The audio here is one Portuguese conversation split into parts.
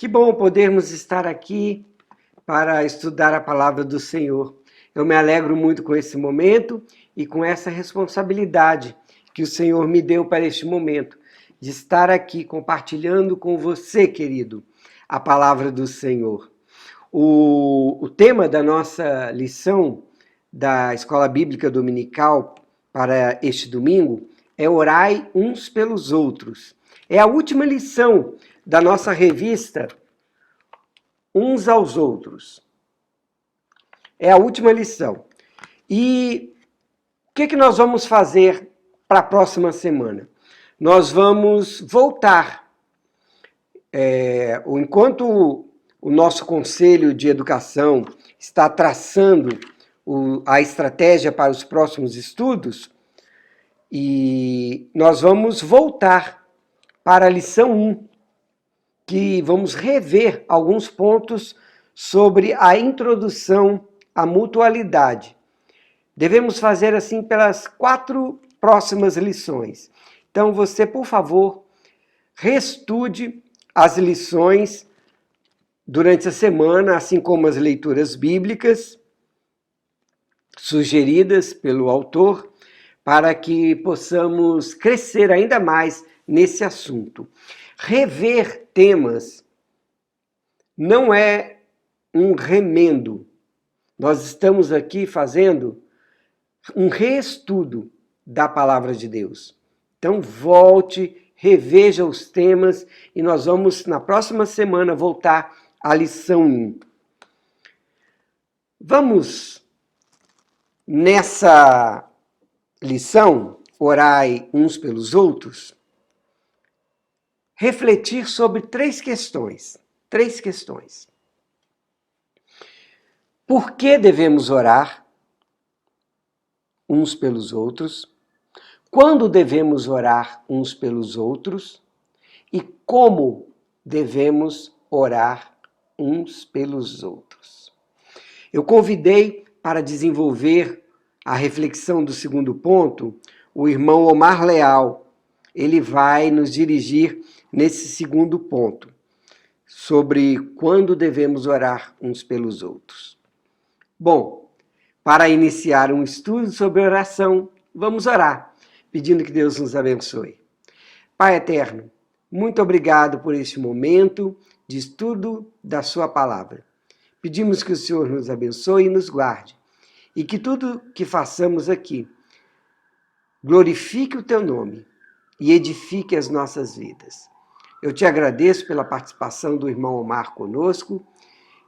Que bom podermos estar aqui para estudar a palavra do Senhor. Eu me alegro muito com esse momento e com essa responsabilidade que o Senhor me deu para este momento, de estar aqui compartilhando com você, querido, a palavra do Senhor. O tema da nossa lição da Escola Bíblica Dominical para este domingo é Orai uns pelos outros. É a última lição da nossa revista Uns aos Outros. É a última lição. E o que nós vamos fazer para a próxima semana? Nós vamos voltar. Enquanto o nosso Conselho de Educação está traçando a estratégia para os próximos estudos, e nós vamos voltar para a lição 1, que vamos rever alguns pontos sobre a introdução à mutualidade. Devemos fazer assim pelas 4 próximas lições. Então você, por favor, reestude as lições durante a semana, assim como as leituras bíblicas sugeridas pelo autor, para que possamos crescer ainda mais nesse assunto. Rever temas não é um remendo. Nós estamos aqui fazendo um reestudo da palavra de Deus. Então volte, reveja os temas e nós vamos na próxima semana voltar à lição 1. Vamos nessa lição, orai uns pelos outros, refletir sobre 3 questões. 3 questões. Por que devemos orar uns pelos outros? Quando devemos orar uns pelos outros? E como devemos orar uns pelos outros? Eu convidei para desenvolver a reflexão do segundo ponto o irmão Omar Leal. Ele vai nos dirigir nesse segundo ponto, sobre quando devemos orar uns pelos outros. Bom, para iniciar um estudo sobre oração, vamos orar, pedindo que Deus nos abençoe. Pai eterno, muito obrigado por este momento de estudo da sua palavra. Pedimos que o Senhor nos abençoe e nos guarde, e que tudo que façamos aqui glorifique o teu nome e edifique as nossas vidas. Eu te agradeço pela participação do irmão Omar conosco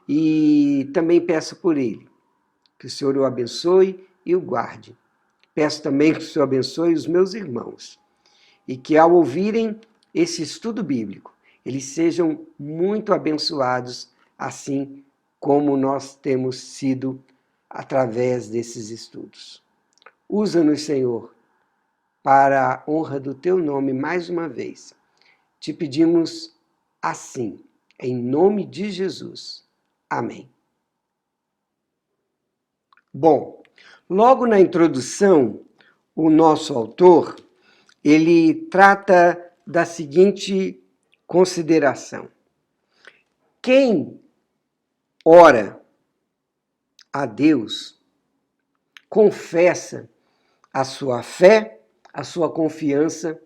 e também peço por ele, que o Senhor o abençoe e o guarde. Peço também que o Senhor abençoe os meus irmãos e que ao ouvirem esse estudo bíblico, eles sejam muito abençoados, assim como nós temos sido através desses estudos. Usa-nos, Senhor, para a honra do teu nome mais uma vez. Te pedimos assim, em nome de Jesus. Amém. Bom, logo na introdução, o nosso autor, ele trata da seguinte consideração. Quem ora a Deus, confessa a sua fé, a sua confiança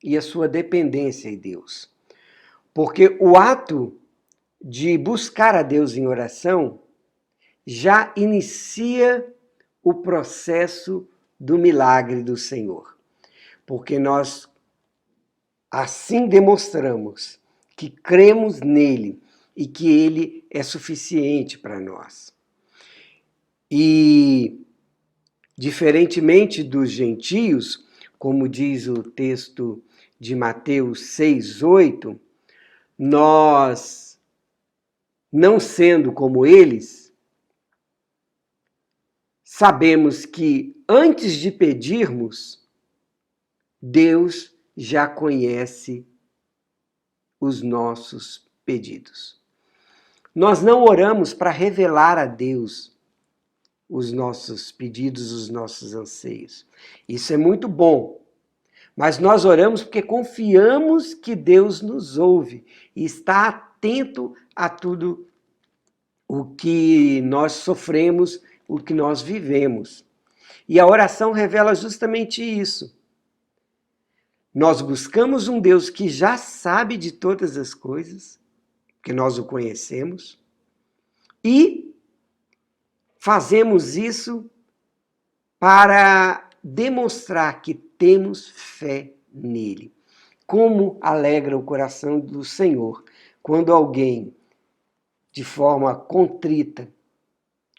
e a sua dependência em Deus. Porque o ato de buscar a Deus em oração já inicia o processo do milagre do Senhor. Porque nós assim demonstramos que cremos nele e que ele é suficiente para nós. E, diferentemente dos gentios, como diz o texto de Mateus 6:8, nós, não sendo como eles, sabemos que antes de pedirmos, Deus já conhece os nossos pedidos. Nós não oramos para revelar a Deus os nossos pedidos, os nossos anseios. Isso é muito bom, Mas nós oramos porque confiamos que Deus nos ouve e está atento a tudo o que nós sofremos, o que nós vivemos. E a oração revela justamente isso. Nós buscamos um Deus que já sabe de todas as coisas, que nós o conhecemos, e fazemos isso para demonstrar que temos fé nele. Como alegra o coração do Senhor quando alguém, de forma contrita,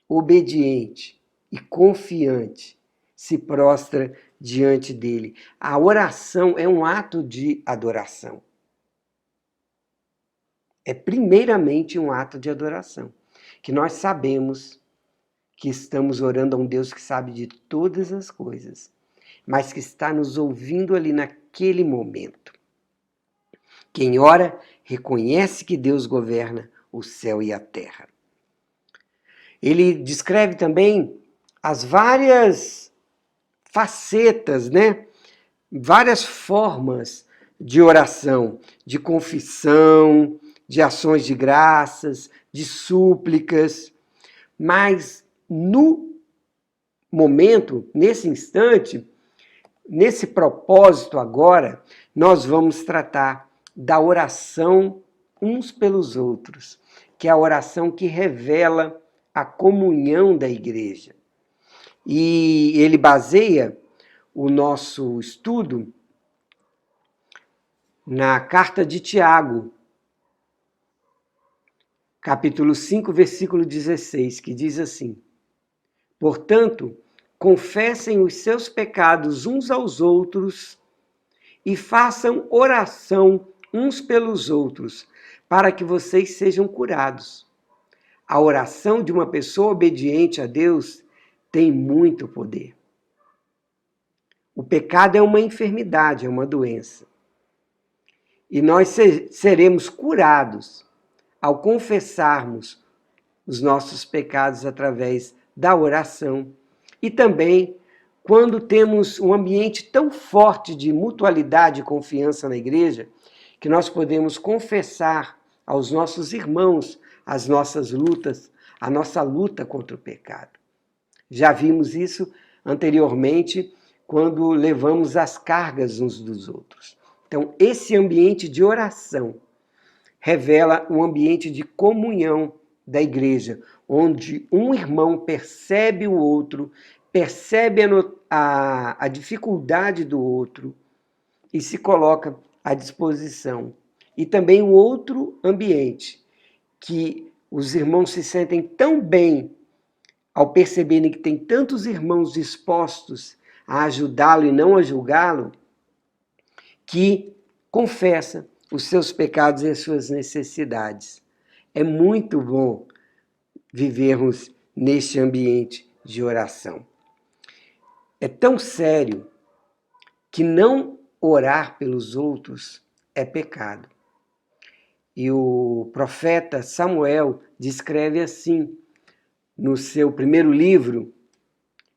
obediente e confiante, se prostra diante dele. A oração é um ato de adoração. É primeiramente um ato de adoração, que nós sabemos que estamos orando a um Deus que sabe de todas as coisas, mas que está nos ouvindo ali naquele momento. Quem ora reconhece que Deus governa o céu e a terra. Ele descreve também as várias facetas, várias formas de oração, de confissão, de ações de graças, de súplicas, mas no momento, nesse instante, nesse propósito agora, nós vamos tratar da oração uns pelos outros, que é a oração que revela a comunhão da igreja. E ele baseia o nosso estudo na carta de Tiago, capítulo 5, versículo 16, que diz assim: portanto, confessem os seus pecados uns aos outros e façam oração uns pelos outros, para que vocês sejam curados. A oração de uma pessoa obediente a Deus tem muito poder. O pecado é uma enfermidade, é uma doença. E nós seremos curados ao confessarmos os nossos pecados através da oração. E também quando temos um ambiente tão forte de mutualidade e confiança na igreja, que nós podemos confessar aos nossos irmãos as nossas lutas, a nossa luta contra o pecado. Já vimos isso anteriormente, quando levamos as cargas uns dos outros. Então, esse ambiente de oração revela um ambiente de comunhão da igreja, onde um irmão percebe o outro, percebe a dificuldade do outro e se coloca à disposição. E também o outro ambiente, que os irmãos se sentem tão bem ao perceberem que tem tantos irmãos dispostos a ajudá-lo e não a julgá-lo, que confessa os seus pecados e as suas necessidades. É muito bom vivermos neste ambiente de oração. É tão sério que não orar pelos outros é pecado. E o profeta Samuel descreve assim, no seu primeiro livro,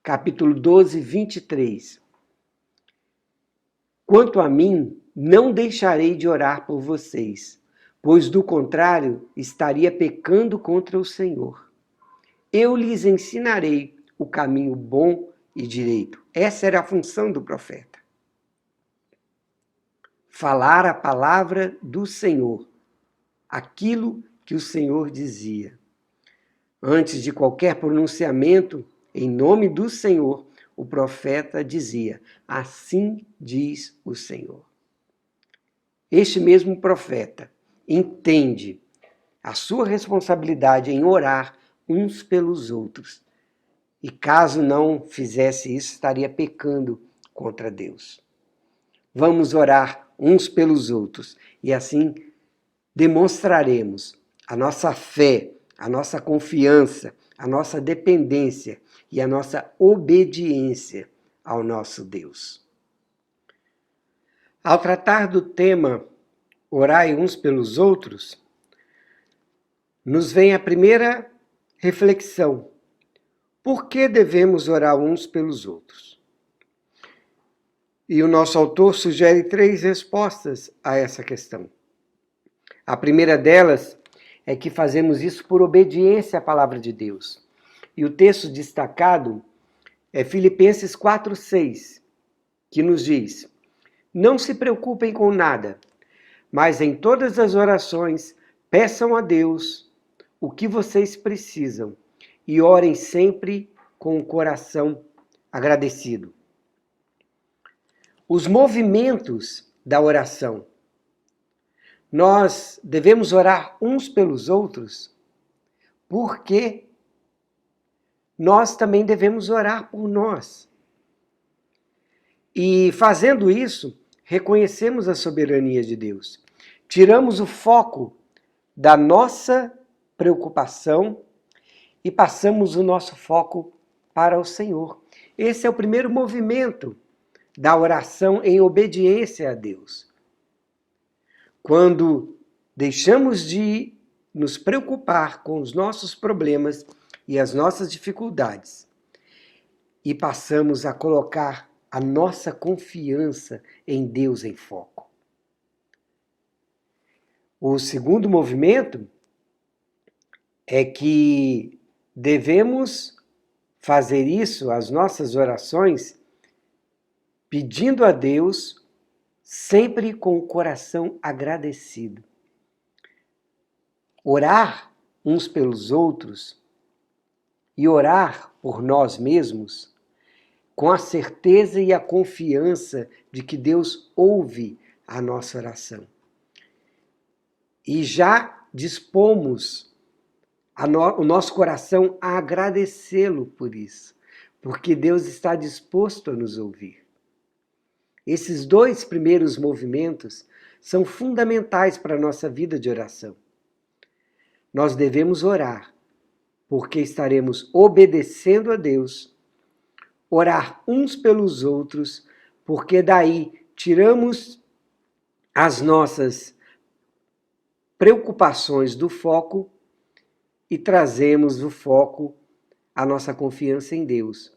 capítulo 12, 23. Quanto a mim, não deixarei de orar por vocês, pois do contrário estaria pecando contra o Senhor. Eu lhes ensinarei o caminho bom e direito. Essa era a função do profeta. Falar a palavra do Senhor, aquilo que o Senhor dizia. Antes de qualquer pronunciamento, em nome do Senhor, o profeta dizia: assim diz o Senhor. Este mesmo profeta entende a sua responsabilidade em orar uns pelos outros. E caso não fizesse isso, estaria pecando contra Deus. Vamos orar uns pelos outros e assim demonstraremos a nossa fé, a nossa confiança, a nossa dependência e a nossa obediência ao nosso Deus. Ao tratar do tema orai uns pelos outros, nos vem a primeira reflexão. Por que devemos orar uns pelos outros? E o nosso autor sugere 3 respostas a essa questão. A primeira delas é que fazemos isso por obediência à palavra de Deus. E o texto destacado é Filipenses 4:6, que nos diz: não se preocupem com nada, mas em todas as orações peçam a Deus o que vocês precisam e orem sempre com o coração agradecido. Os movimentos da oração. Nós devemos orar uns pelos outros, porque nós também devemos orar por nós. E fazendo isso, reconhecemos a soberania de Deus. Tiramos o foco da nossa preocupação e passamos o nosso foco para o Senhor. Esse é o primeiro movimento da oração em obediência a Deus. Quando deixamos de nos preocupar com os nossos problemas e as nossas dificuldades e passamos a colocar a nossa confiança em Deus em foco. O segundo movimento é que devemos fazer isso, as nossas orações, pedindo a Deus sempre com o coração agradecido. Orar uns pelos outros e orar por nós mesmos com a certeza e a confiança de que Deus ouve a nossa oração. E já dispomos o nosso coração a agradecê-lo por isso, porque Deus está disposto a nos ouvir. Esses 2 primeiros movimentos são fundamentais para a nossa vida de oração. Nós devemos orar, porque estaremos obedecendo a Deus, orar uns pelos outros, porque daí tiramos as nossas preocupações do foco e trazemos o foco a nossa confiança em Deus.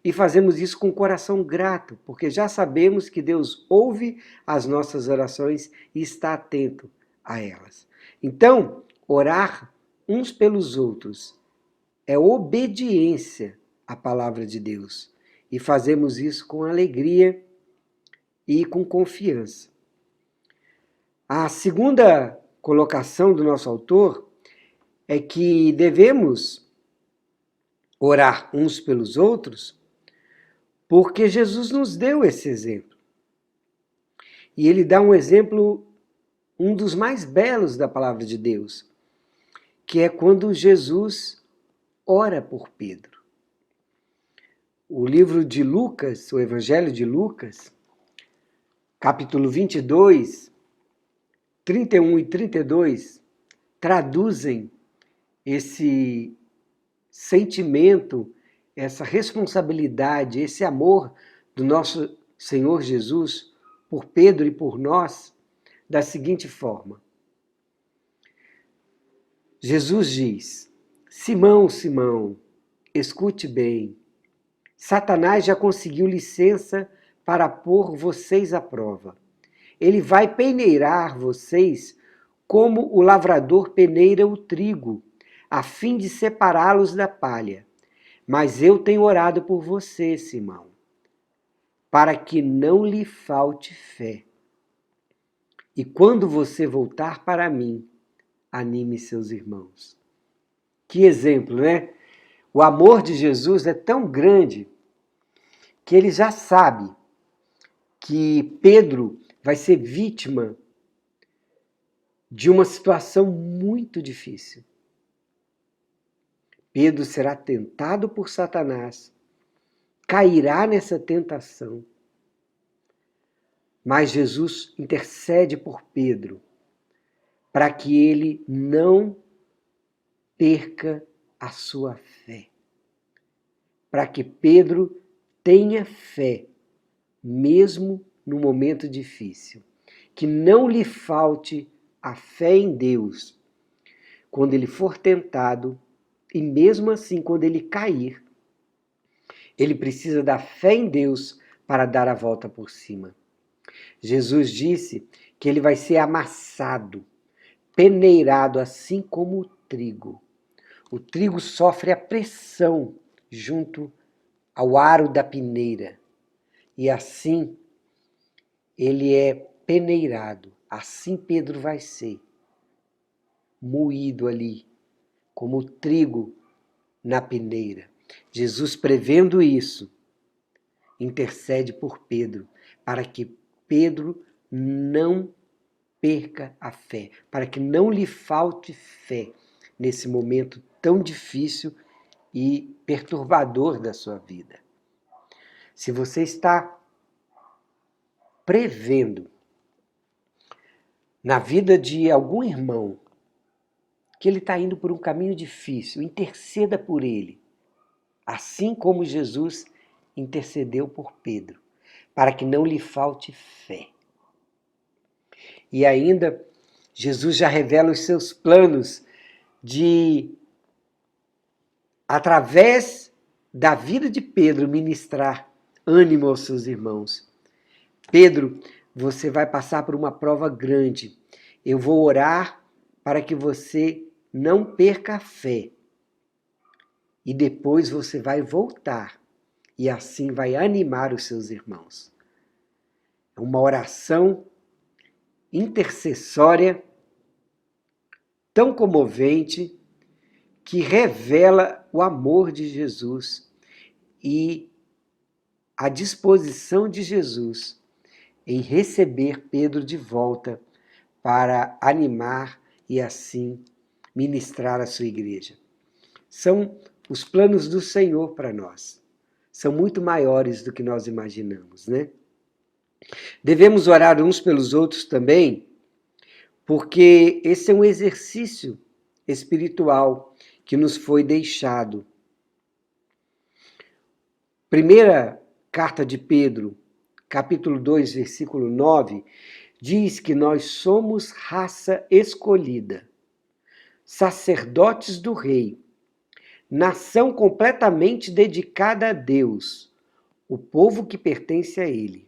E fazemos isso com o coração grato, porque já sabemos que Deus ouve as nossas orações e está atento a elas. Então, orar uns pelos outros é obediência à palavra de Deus. E fazemos isso com alegria e com confiança. A segunda colocação do nosso autor é que devemos orar uns pelos outros porque Jesus nos deu esse exemplo. E ele dá um exemplo, um dos mais belos da palavra de Deus, que é quando Jesus ora por Pedro. O livro de Lucas, o Evangelho de Lucas, capítulo 22, 31 e 32, traduzem esse sentimento, essa responsabilidade, esse amor do nosso Senhor Jesus por Pedro e por nós, da seguinte forma. Jesus diz: Simão, Simão, escute bem. Satanás já conseguiu licença para pôr vocês à prova. Ele vai peneirar vocês como o lavrador peneira o trigo, a fim de separá-los da palha. Mas eu tenho orado por você, Simão, para que não lhe falte fé. E quando você voltar para mim, anime seus irmãos. Que exemplo, né? O amor de Jesus é tão grande que ele já sabe que Pedro vai ser vítima de uma situação muito difícil. Pedro será tentado por Satanás, cairá nessa tentação, mas Jesus intercede por Pedro para que ele não perca a sua fé, para que Pedro tenha fé, mesmo no momento difícil, que não lhe falte a fé em Deus quando ele for tentado. E mesmo assim, quando ele cair, ele precisa da fé em Deus para dar a volta por cima. Jesus disse que ele vai ser amassado, peneirado, assim como o trigo. O trigo sofre a pressão junto ao aro da peneira. E assim ele é peneirado. Assim Pedro vai ser moído ali, como o trigo na peneira. Jesus, prevendo isso, intercede por Pedro, para que Pedro não perca a fé, para que não lhe falte fé nesse momento tão difícil e perturbador da sua vida. Se você está prevendo na vida de algum irmão que ele está indo por um caminho difícil, interceda por ele, assim como Jesus intercedeu por Pedro, para que não lhe falte fé. E ainda, Jesus já revela os seus planos de, através da vida de Pedro, ministrar ânimo aos seus irmãos. Pedro, você vai passar por uma prova grande. Eu vou orar para que você não perca a fé. E depois você vai voltar e assim vai animar os seus irmãos. É uma oração intercessória tão comovente que revela o amor de Jesus e a disposição de Jesus em receber Pedro de volta para animar e assim ministrar a sua igreja. São os planos do Senhor para nós. São muito maiores do que nós imaginamos, né? Devemos orar uns pelos outros também, porque esse é um exercício espiritual que nos foi deixado. Primeira carta de Pedro, capítulo 2, versículo 9, diz que nós somos raça escolhida, sacerdotes do rei, nação completamente dedicada a Deus, o povo que pertence a Ele.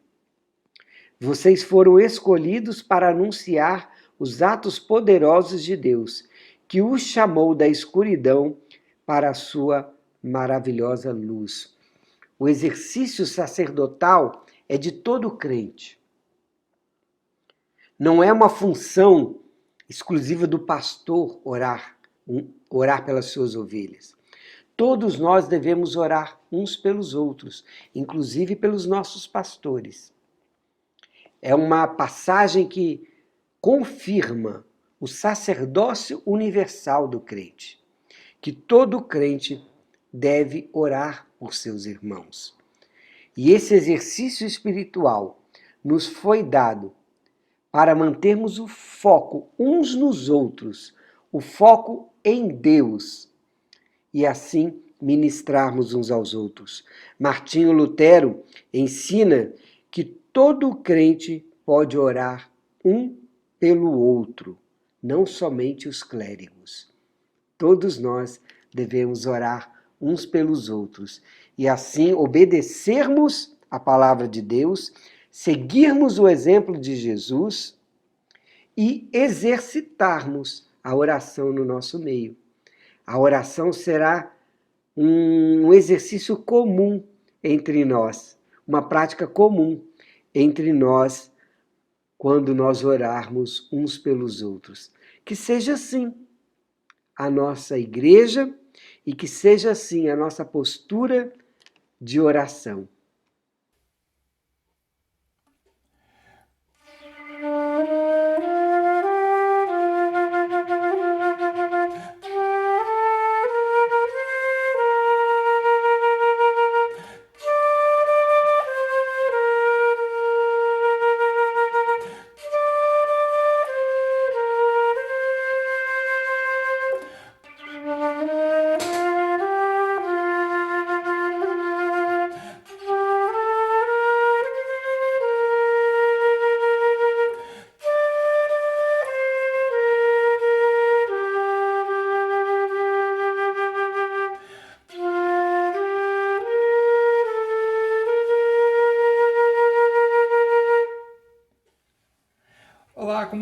Vocês foram escolhidos para anunciar os atos poderosos de Deus, que os chamou da escuridão para a sua maravilhosa luz. O exercício sacerdotal é de todo crente. Não é uma função exclusiva do pastor orar pelas suas ovelhas. Todos nós devemos orar uns pelos outros, inclusive pelos nossos pastores. É uma passagem que confirma o sacerdócio universal do crente, que todo crente deve orar por seus irmãos. E esse exercício espiritual nos foi dado para mantermos o foco uns nos outros, o foco em Deus, e assim ministrarmos uns aos outros. Martinho Lutero ensina que todo crente pode orar um pelo outro, não somente os clérigos. Todos nós devemos orar uns pelos outros e assim obedecermos a palavra de Deus, seguirmos o exemplo de Jesus e exercitarmos a oração no nosso meio. A oração será um exercício comum entre nós, uma prática comum entre nós quando nós orarmos uns pelos outros. Que seja assim a nossa igreja e que seja assim a nossa postura de oração.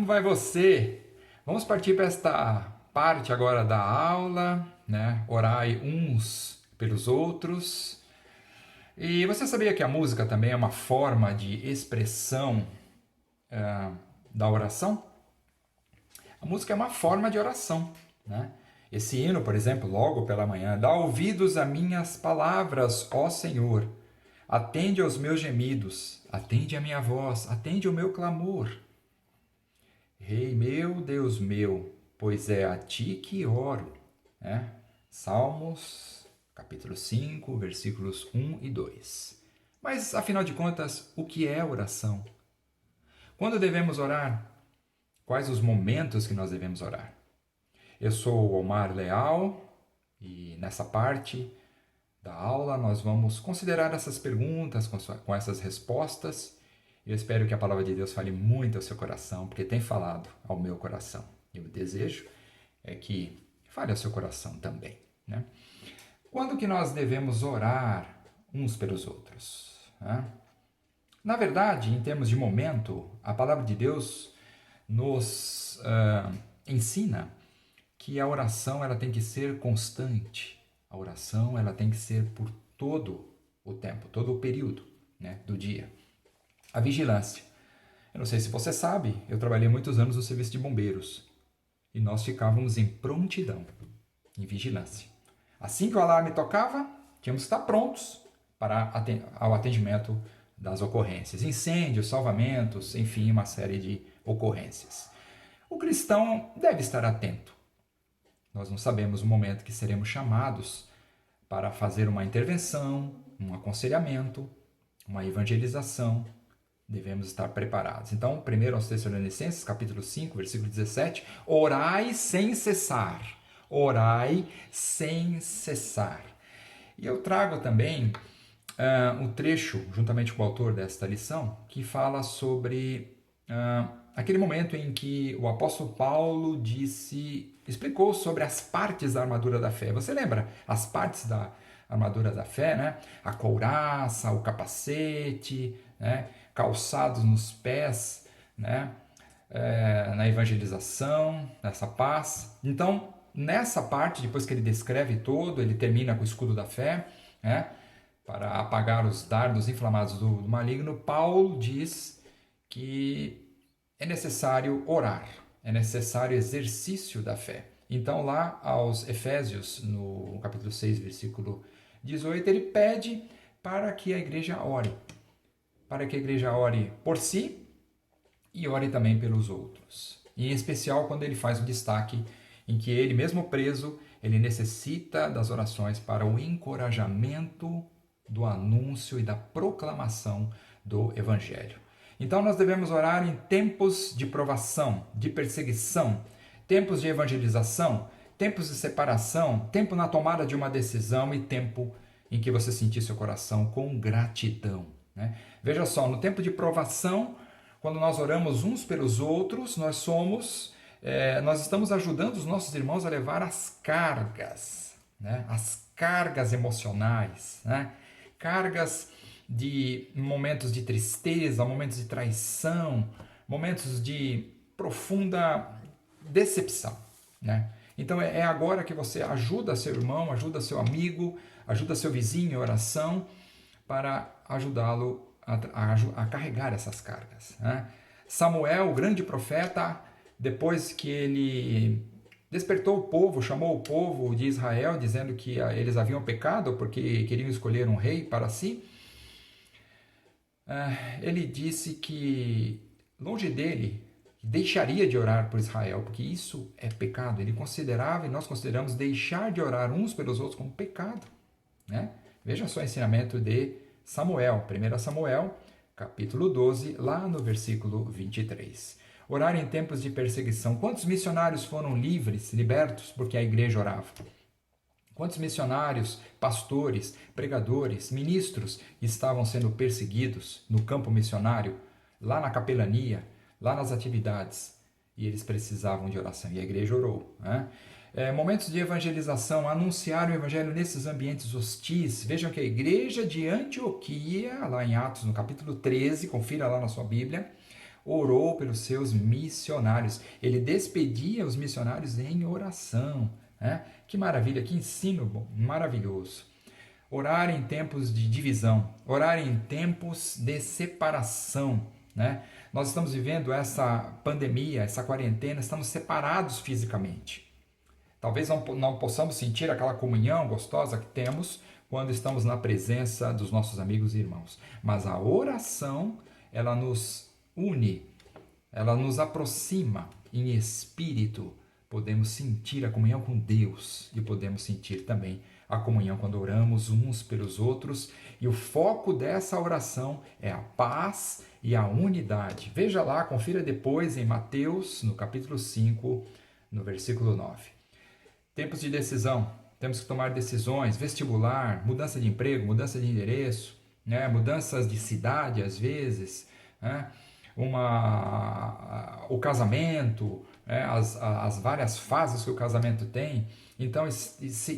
vai você? Vamos partir para esta parte agora da aula, né? Orai uns pelos outros. E você sabia que a música também é uma forma de expressão da oração? A música é uma forma de oração, né? Esse hino, por exemplo, logo pela manhã, dá ouvidos a minhas palavras, ó Senhor. Atende aos meus gemidos, atende a minha voz, atende o meu clamor. Rei meu, Deus meu, pois é a ti que oro. Né? Salmos, capítulo 5, versículos 1 e 2. Mas, afinal de contas, o que é oração? Quando devemos orar? Quais os momentos que nós devemos orar? Eu sou o Omar Leal e nessa parte da aula nós vamos considerar essas perguntas com essas respostas. Eu espero que a palavra de Deus fale muito ao seu coração, porque tem falado ao meu coração. E o desejo é que fale ao seu coração também. Né? Quando que nós devemos orar uns pelos outros? Né? Na verdade, em termos de momento, a palavra de Deus nos ensina que a oração ela tem que ser constante. A oração ela tem que ser por todo o tempo, todo o período, né, do dia. A vigilância. Eu não sei se você sabe, eu trabalhei muitos anos no serviço de bombeiros e nós ficávamos em prontidão, em vigilância. Assim que o alarme tocava, tínhamos que estar prontos para ao atendimento das ocorrências, incêndios, salvamentos, enfim, uma série de ocorrências. O cristão deve estar atento. Nós não sabemos o momento que seremos chamados para fazer uma intervenção, um aconselhamento, uma evangelização. Devemos estar preparados. Então, 1 aos Tessalonicenses, capítulo 5, versículo 17, orai sem cessar. Orai sem cessar. E eu trago também um trecho, juntamente com o autor desta lição, que fala sobre aquele momento em que o apóstolo Paulo explicou sobre as partes da armadura da fé. Você lembra as partes da armadura da fé, né? A couraça, o capacete, né? Calçados nos pés, né? Na evangelização, nessa paz. Então, nessa parte, depois que ele descreve todo, ele termina com o escudo da fé, né? Para apagar os dardos inflamados do maligno. Paulo diz que é necessário orar, é necessário exercício da fé. Então, lá aos Efésios, no capítulo 6, versículo 18, ele pede para que a igreja ore. Para que a igreja ore por si e ore também pelos outros. E em especial quando ele faz o destaque em que ele, mesmo preso, ele necessita das orações para o encorajamento do anúncio e da proclamação do Evangelho. Então nós devemos orar em tempos de provação, de perseguição, tempos de evangelização, tempos de separação, tempo na tomada de uma decisão e tempo em que você sentir seu coração com gratidão. Né? Veja só, no tempo de provação, quando nós oramos uns pelos outros, nós estamos ajudando os nossos irmãos a levar as cargas, né? As cargas emocionais, né? Cargas de momentos de tristeza, momentos de traição, momentos de profunda decepção, né? Então é agora que você ajuda seu irmão, ajuda seu amigo, ajuda seu vizinho em oração para ajudá-lo a carregar essas cargas, né? Samuel, o grande profeta, depois que ele despertou o povo, chamou o povo de Israel, dizendo que eles haviam pecado porque queriam escolher um rei para si, ele disse que longe dele deixaria de orar por Israel, porque isso é pecado. Ele considerava, e nós consideramos, deixar de orar uns pelos outros como pecado, né? Veja só o ensinamento de Samuel, 1 Samuel, capítulo 12, lá no versículo 23. Orar em tempos de perseguição. Quantos missionários foram libertos, porque a igreja orava? Quantos missionários, pastores, pregadores, ministros estavam sendo perseguidos no campo missionário, lá na capelania, lá nas atividades, e eles precisavam de oração, e a igreja orou, né? Momentos de evangelização, anunciar o evangelho nesses ambientes hostis. Vejam que a igreja de Antioquia, lá em Atos, no capítulo 13, confira lá na sua Bíblia, orou pelos seus missionários. Ele despedia os missionários em oração. Né? Que maravilha, que ensino maravilhoso. Orar em tempos de divisão, orar em tempos de separação. Né? Nós estamos vivendo essa pandemia, essa quarentena, estamos separados fisicamente. Talvez não possamos sentir aquela comunhão gostosa que temos quando estamos na presença dos nossos amigos e irmãos. Mas a oração, ela nos une, ela nos aproxima em espírito. Podemos sentir a comunhão com Deus e podemos sentir também a comunhão quando oramos uns pelos outros. E o foco dessa oração é a paz e a unidade. Veja lá, confira depois em Mateus, no capítulo 5, no versículo 9. Tempos de decisão, temos que tomar decisões, vestibular, mudança de emprego, mudança de endereço, né? Mudanças de cidade às vezes, né? O casamento, né? As várias fases que o casamento tem. Então,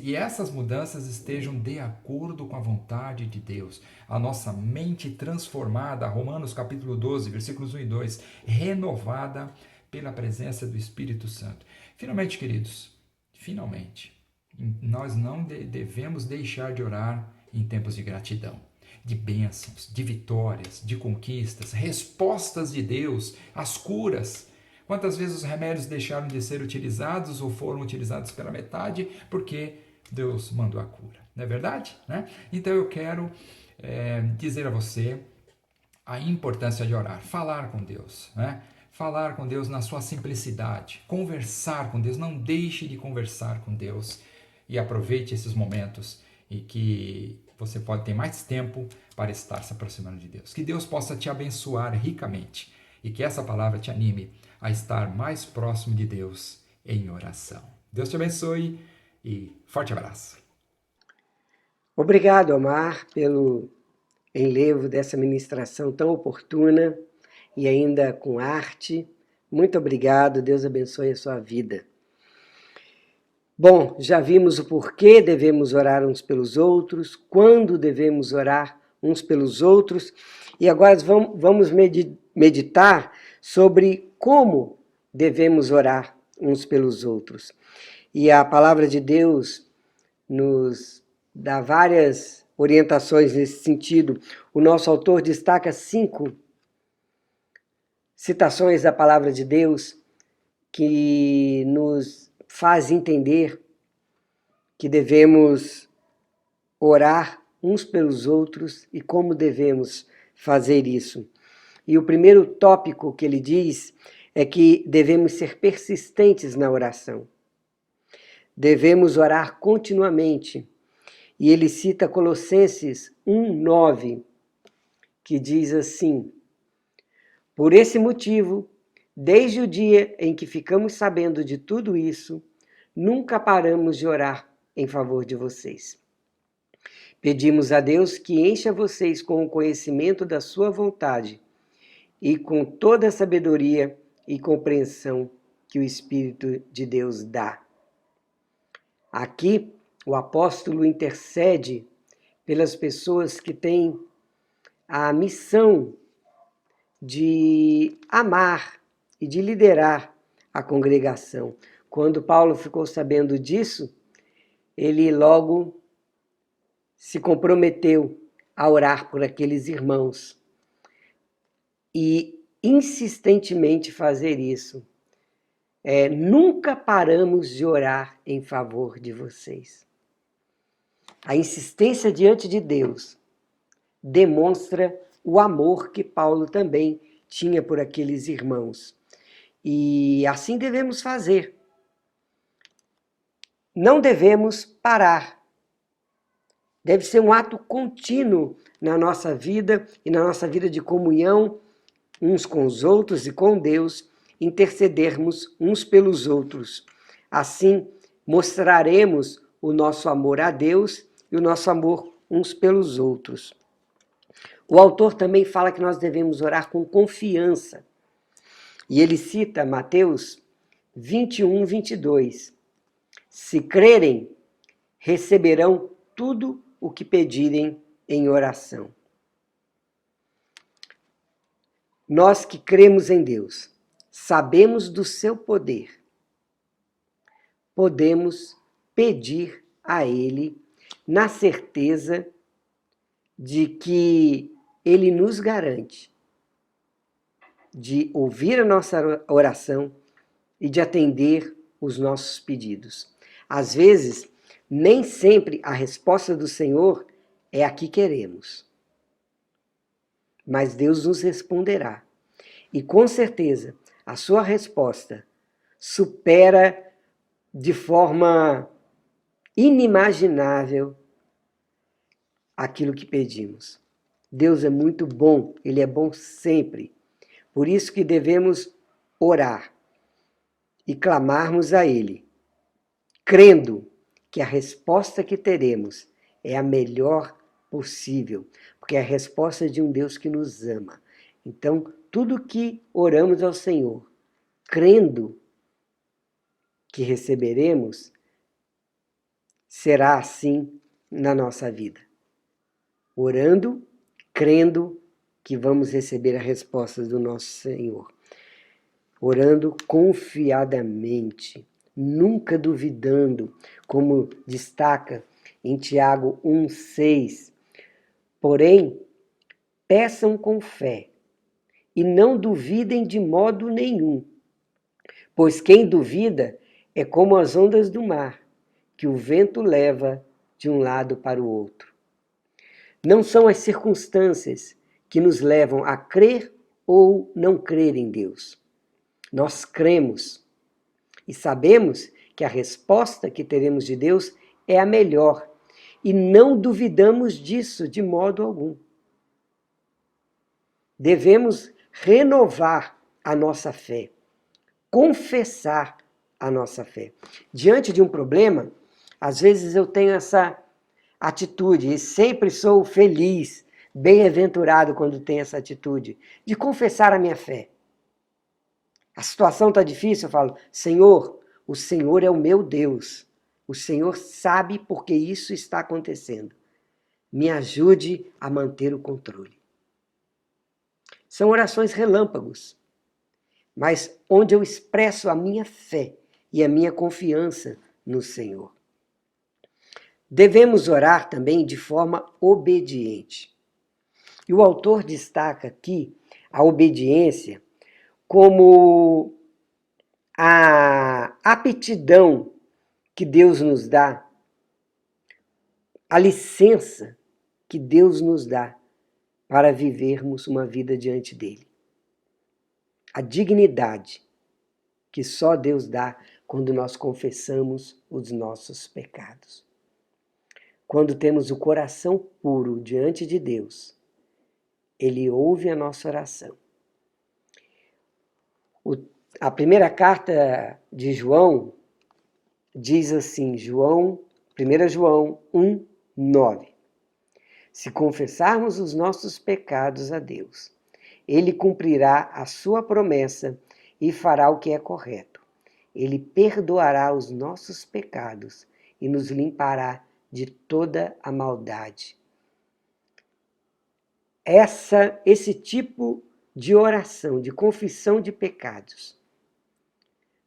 e essas mudanças estejam de acordo com a vontade de Deus. A nossa mente transformada, Romanos capítulo 12, versículos 1 e 2, renovada pela presença do Espírito Santo. Finalmente, queridos, nós não devemos deixar de orar em tempos de gratidão, de bênçãos, de vitórias, de conquistas, respostas de Deus, as curas. Quantas vezes os remédios deixaram de ser utilizados ou foram utilizados pela metade porque Deus mandou a cura, não é verdade? Né? Então eu quero dizer a você a importância de orar, falar com Deus, né? Falar com Deus na sua simplicidade, conversar com Deus, não deixe de conversar com Deus e aproveite esses momentos em que você pode ter mais tempo para estar se aproximando de Deus. Que Deus possa te abençoar ricamente e que essa palavra te anime a estar mais próximo de Deus em oração. Deus te abençoe e forte abraço. Obrigado, Omar, pelo enlevo dessa ministração tão oportuna e ainda com arte. Muito obrigado, Deus abençoe a sua vida. Bom, já vimos o porquê devemos orar uns pelos outros, quando devemos orar uns pelos outros, e agora vamos meditar sobre como devemos orar uns pelos outros. E a palavra de Deus nos dá várias orientações nesse sentido. O nosso autor destaca 5 citações da palavra de Deus que nos faz entender que devemos orar uns pelos outros e como devemos fazer isso. E o primeiro tópico que ele diz é que devemos ser persistentes na oração. Devemos orar continuamente. E ele cita Colossenses 1:9, que diz assim: por esse motivo, desde o dia em que ficamos sabendo de tudo isso, nunca paramos de orar em favor de vocês. Pedimos a Deus que encha vocês com o conhecimento da sua vontade e com toda a sabedoria e compreensão que o Espírito de Deus dá. Aqui, o apóstolo intercede pelas pessoas que têm a missão de amar e de liderar a congregação. Quando Paulo ficou sabendo disso, ele logo se comprometeu a orar por aqueles irmãos e insistentemente fazer isso. Nunca paramos de orar em favor de vocês. A insistência diante de Deus demonstra o amor que Paulo também tinha por aqueles irmãos. E assim devemos fazer. Não devemos parar. Deve ser um ato contínuo na nossa vida e na nossa vida de comunhão uns com os outros e com Deus, intercedermos uns pelos outros. Assim, mostraremos o nosso amor a Deus e o nosso amor uns pelos outros. O autor também fala que nós devemos orar com confiança. E ele cita Mateus 21:22. Se crerem, receberão tudo o que pedirem em oração. Nós que cremos em Deus, sabemos do seu poder, podemos pedir a Ele na certeza de que Ele nos garante de ouvir a nossa oração e de atender os nossos pedidos. Às vezes, nem sempre a resposta do Senhor é a que queremos, mas Deus nos responderá. E com certeza, a sua resposta supera de forma inimaginável aquilo que pedimos. Deus é muito bom, Ele é bom sempre. Por isso que devemos orar e clamarmos a Ele, crendo que a resposta que teremos é a melhor possível, porque é a resposta de um Deus que nos ama. Então, tudo que oramos ao Senhor, crendo que receberemos, será assim na nossa vida. Orando, crendo que vamos receber a resposta do nosso Senhor. Orando confiadamente, nunca duvidando, como destaca em Tiago 1,6. Porém, peçam com fé e não duvidem de modo nenhum, pois quem duvida é como as ondas do mar, que o vento leva de um lado para o outro. Não são as circunstâncias que nos levam a crer ou não crer em Deus. Nós cremos e sabemos que a resposta que teremos de Deus é a melhor e não duvidamos disso de modo algum. Devemos renovar a nossa fé, confessar a nossa fé. Diante de um problema, às vezes eu tenho essa atitude, e sempre sou feliz, bem-aventurado quando tenho essa atitude, de confessar a minha fé. A situação está difícil, eu falo, Senhor, o Senhor é o meu Deus. O Senhor sabe por que isso está acontecendo. Me ajude a manter o controle. São orações relâmpagos, mas onde eu expresso a minha fé e a minha confiança no Senhor. Devemos orar também de forma obediente. E o autor destaca aqui a obediência como a aptidão que Deus nos dá, a licença que Deus nos dá para vivermos uma vida diante dele. A dignidade que só Deus dá quando nós confessamos os nossos pecados. Quando temos o coração puro diante de Deus, Ele ouve a nossa oração. A primeira carta de João diz assim, 1 João 1,9. Se confessarmos os nossos pecados a Deus, Ele cumprirá a sua promessa e fará o que é correto. Ele perdoará os nossos pecados e nos limpará de toda a maldade. Esse tipo de oração, de confissão de pecados,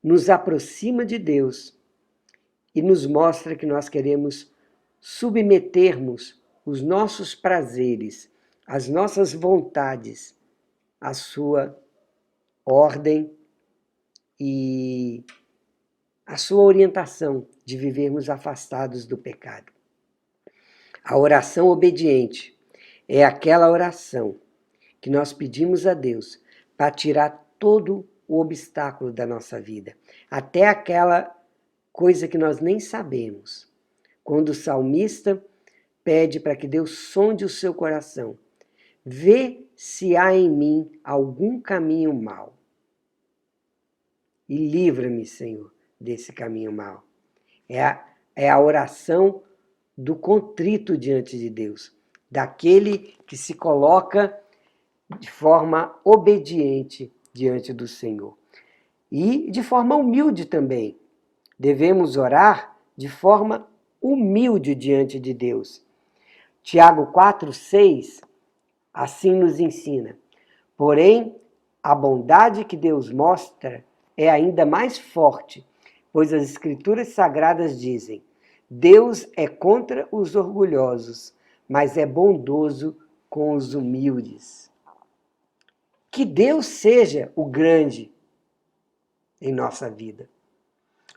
nos aproxima de Deus e nos mostra que nós queremos submetermos os nossos prazeres, as nossas vontades, à sua ordem e a sua orientação de vivermos afastados do pecado. A oração obediente é aquela oração que nós pedimos a Deus para tirar todo o obstáculo da nossa vida, até aquela coisa que nós nem sabemos. Quando o salmista pede para que Deus sonde o seu coração, vê se há em mim algum caminho mau e livra-me, Senhor, desse caminho mau. É a oração do contrito diante de Deus, daquele que se coloca de forma obediente diante do Senhor. E de forma humilde também. Devemos orar de forma humilde diante de Deus. Tiago 4,6 assim nos ensina. Porém, A bondade que Deus mostra é ainda mais forte, pois as Escrituras Sagradas dizem: Deus é contra os orgulhosos, mas é bondoso com os humildes. Que Deus seja o grande em nossa vida.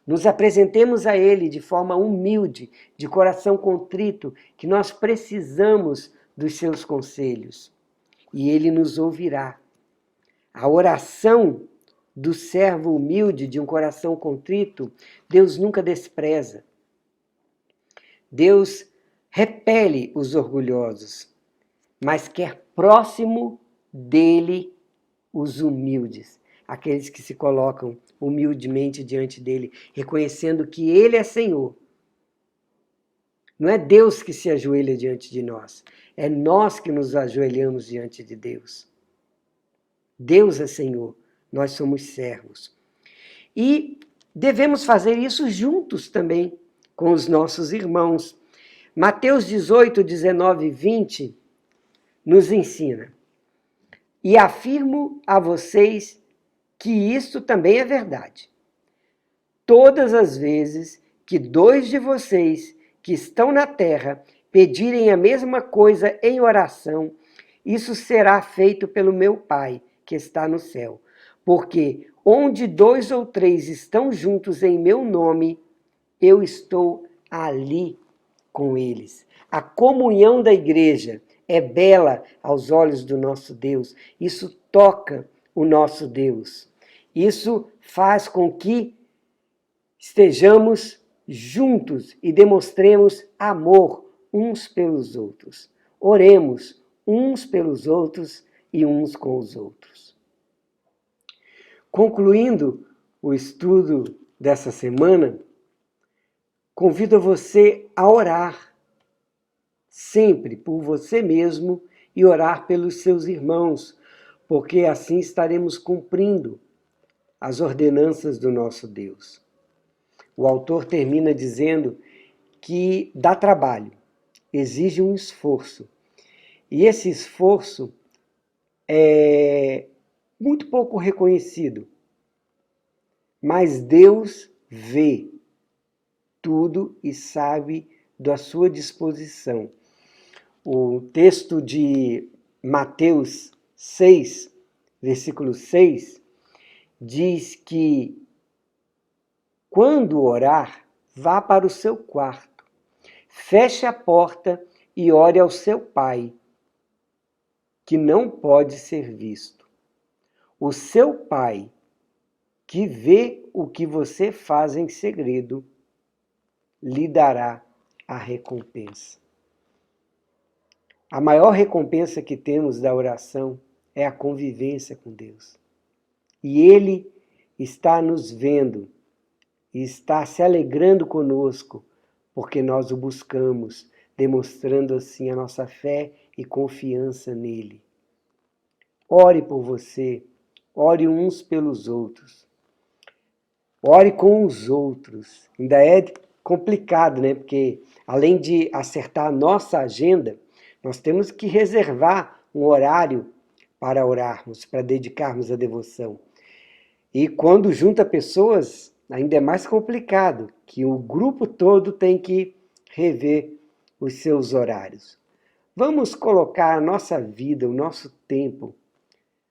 Nos apresentemos a Ele de forma humilde, de coração contrito, que nós precisamos dos seus conselhos. E Ele nos ouvirá. A oração do servo humilde, de um coração contrito, Deus nunca despreza. Deus repele os orgulhosos, mas quer próximo dele os humildes, aqueles que se colocam humildemente diante dele, reconhecendo que ele é Senhor. Não é Deus que se ajoelha diante de nós, é nós que nos ajoelhamos diante de Deus. Deus é Senhor, nós somos servos. E devemos fazer isso juntos também com os nossos irmãos. Mateus 18, 19 e 20 nos ensina: e afirmo a vocês que isto também é verdade. Todas as vezes que 2 de vocês que estão na terra pedirem a mesma coisa em oração, isso será feito pelo meu Pai, que está no céu. Porque onde 2 ou 3 estão juntos em meu nome, eu estou ali com eles. A comunhão da igreja é bela aos olhos do nosso Deus. Isso toca o nosso Deus. Isso faz com que estejamos juntos e demonstremos amor uns pelos outros. Oremos uns pelos outros e uns com os outros. Concluindo o estudo dessa semana, convido você a orar sempre por você mesmo e orar pelos seus irmãos, porque assim estaremos cumprindo as ordenanças do nosso Deus. O autor termina dizendo que dá trabalho, exige um esforço. E esse esforço é muito pouco reconhecido. Mas Deus vê tudo e sabe da sua disposição. O texto de Mateus 6, versículo 6, diz que quando orar, vá para o seu quarto, feche a porta e ore ao seu Pai, que não pode ser visto. O seu Pai, que vê o que você faz em segredo, lhe dará a recompensa. A maior recompensa que temos da oração é a convivência com Deus. E Ele está nos vendo e está se alegrando conosco, porque nós o buscamos, demonstrando assim a nossa fé e confiança nele. Ore por você, ore uns pelos outros. Ore com os outros. Ainda é complicado, né? Porque além de acertar a nossa agenda, nós temos que reservar um horário para orarmos, para dedicarmos a devoção. E quando junta pessoas, ainda é mais complicado, que o grupo todo tem que rever os seus horários. Vamos colocar a nossa vida, o nosso tempo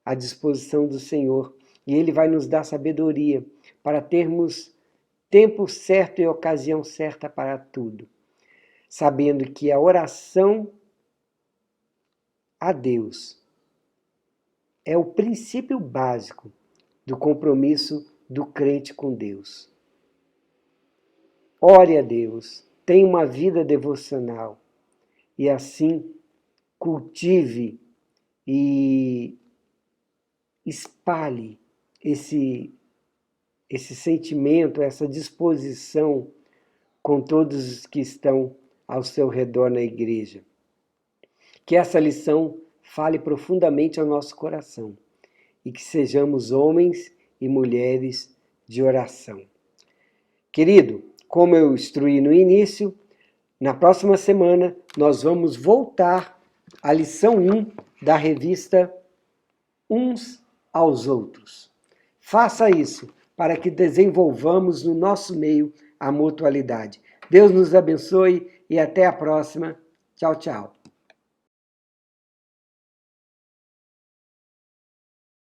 à disposição do Senhor, e Ele vai nos dar sabedoria para termos tempo certo e ocasião certa para tudo, sabendo que a oração a Deus é o princípio básico do compromisso do crente com Deus. Ore a Deus, tenha uma vida devocional e assim cultive e espalhe esse sentimento, essa disposição com todos os que estão ao seu redor na igreja. Que essa lição fale profundamente ao nosso coração e que sejamos homens e mulheres de oração. Querido, como eu instruí no início, na próxima semana nós vamos voltar à lição 1 da revista Uns aos outros. Faça isso para que desenvolvamos no nosso meio a mutualidade. Deus nos abençoe e até a próxima. Tchau, tchau.